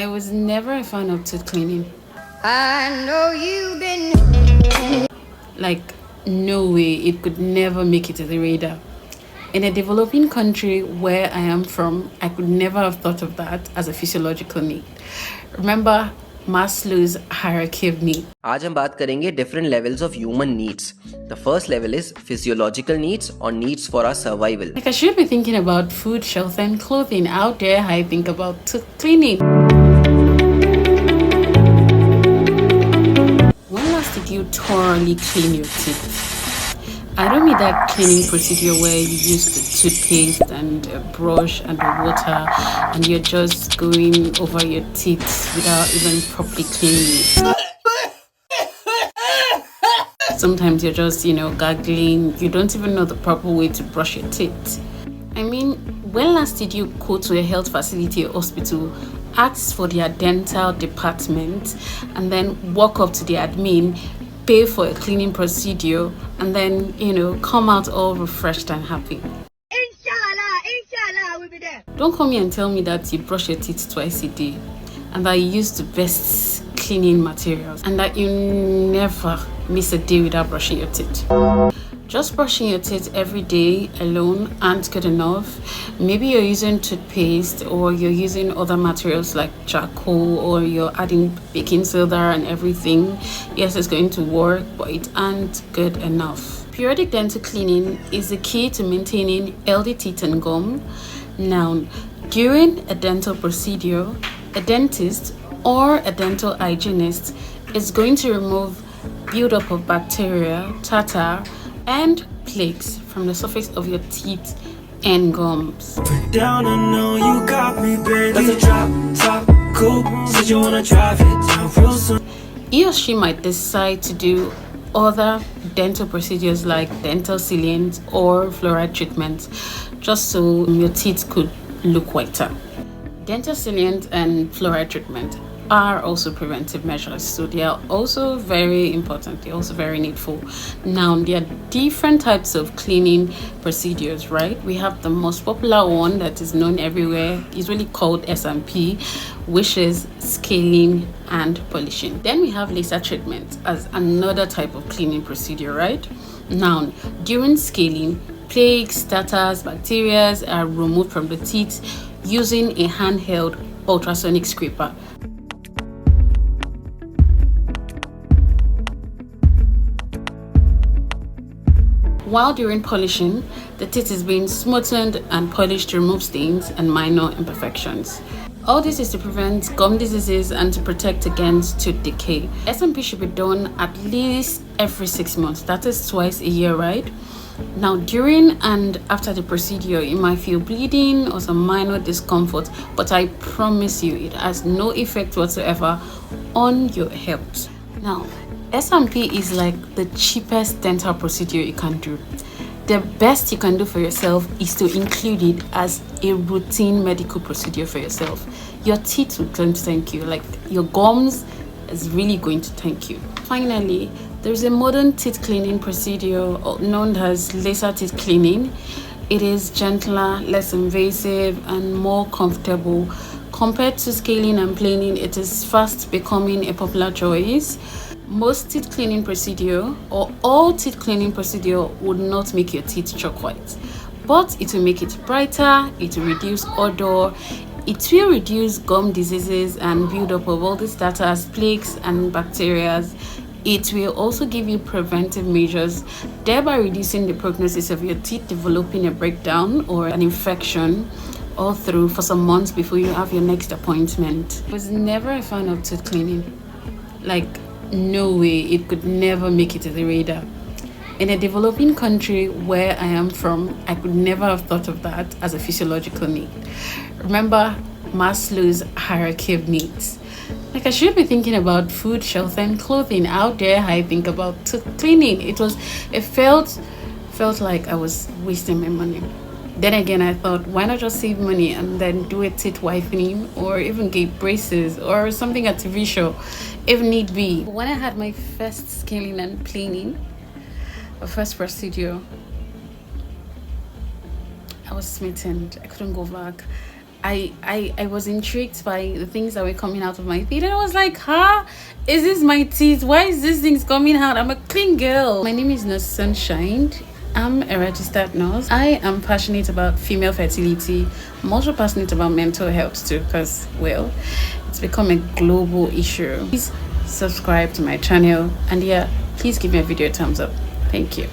I was never a fan of teeth cleaning. I know you've been. Like, no way, it could never make it to the radar. In a developing country where I am from, I could never have thought of that as a physiological need. Remember Maslow's hierarchy of needs. आज हम बात करेंगे different levels of human needs. The first level is physiological needs और needs for our survival. Like, I should be thinking about food, shelter, and clothing. How dare I think about cleaning? When last did you thoroughly clean your teeth? I don't mean that cleaning procedure where you use the toothpaste and a brush and the water and you're just going over your teeth without even properly cleaning it. Sometimes you're just, gargling. You don't even know the proper way to brush your teeth. I mean, when last did you go to a health facility or hospital, ask for their dental department, and then walk up to the admin, pay for a cleaning procedure, and then, come out all refreshed and happy? Inshallah, we'll be there. Don't come here and tell me that you brush your teeth twice a day and that you use the best cleaning materials and that you never miss a day without brushing your teeth. Just brushing your teeth every day alone aren't good enough. Maybe you're using toothpaste or you're using other materials like charcoal or you're adding baking soda and everything. Yes, it's going to work, but it aren't good enough. Periodic dental cleaning is the key to maintaining healthy teeth and gum. Now, during a dental procedure, a dentist or a dental hygienist is going to remove buildup of bacteria, tartar, and plaques from the surface of your teeth and gums. Down, I know you got me, baby. That's a drop, top, cool. Said you wanna drive it down real soon. He or she might decide to do other dental procedures like dental sealant or fluoride treatments, just so your teeth could look whiter. Dental sealant and fluoride treatment are also preventive measures, so they are also very important. They're also very needful. Now, there are different types of cleaning procedures, right? We have the most popular one that is known everywhere, usually called S&P, which is scaling and polishing. Then we have laser treatment as another type of cleaning procedure, right? Now, during scaling, plaques, tartars, bacteria are removed from the teeth using a handheld ultrasonic scraper. While during polishing, the teeth is being smoothened and polished to remove stains and minor imperfections. All this is to prevent gum diseases and to protect against tooth decay. S&P should be done at least every 6 months. That is twice a year, right? Now, during and after the procedure, you might feel bleeding or some minor discomfort, but I promise you, it has no effect whatsoever on your health. Now, S&P is like the cheapest dental procedure you can do. The best you can do for yourself is to include it as a routine medical procedure for yourself. Your teeth will going to thank you, like your gums is really going to thank you. Finally, there's a modern teeth cleaning procedure known as laser teeth cleaning. It is gentler, less invasive, and more comfortable. Compared to scaling and planing, it is fast becoming a popular choice. Most teeth cleaning procedure or all teeth cleaning procedure would not make your teeth chalk white, but it will make it brighter, it will reduce odor, it will reduce gum diseases and buildup of all these tartars, plaques, and bacteria. It will also give you preventive measures, thereby reducing the prognosis of your teeth developing a breakdown or an infection all through for some months before you have your next appointment. I was never a fan of tooth cleaning. Like, no way, it could never make it to the radar. In a developing country where I am from, I could never have thought of that as a physiological need. Remember Maslow's hierarchy of needs. Like, I should be thinking about food, shelter, and clothing. How dare I think about cleaning? It felt like I was wasting my money. Then again, I thought, why not just save money and then do a teeth whitening or even get braces or something artificial if need be. When I had my first scaling and planing, my first procedure, I was smitten. I couldn't go back. I was intrigued by the things that were coming out of my teeth, and I was like, huh, is this my teeth? Why is this things coming out? I'm a clean girl. My name is Nurse Sunshine. I'm a registered nurse. I am passionate about female fertility. I'm also passionate about mental health too, because, well, it's become a global issue. Please subscribe to my channel, and yeah, please give me a video a thumbs up. Thank you.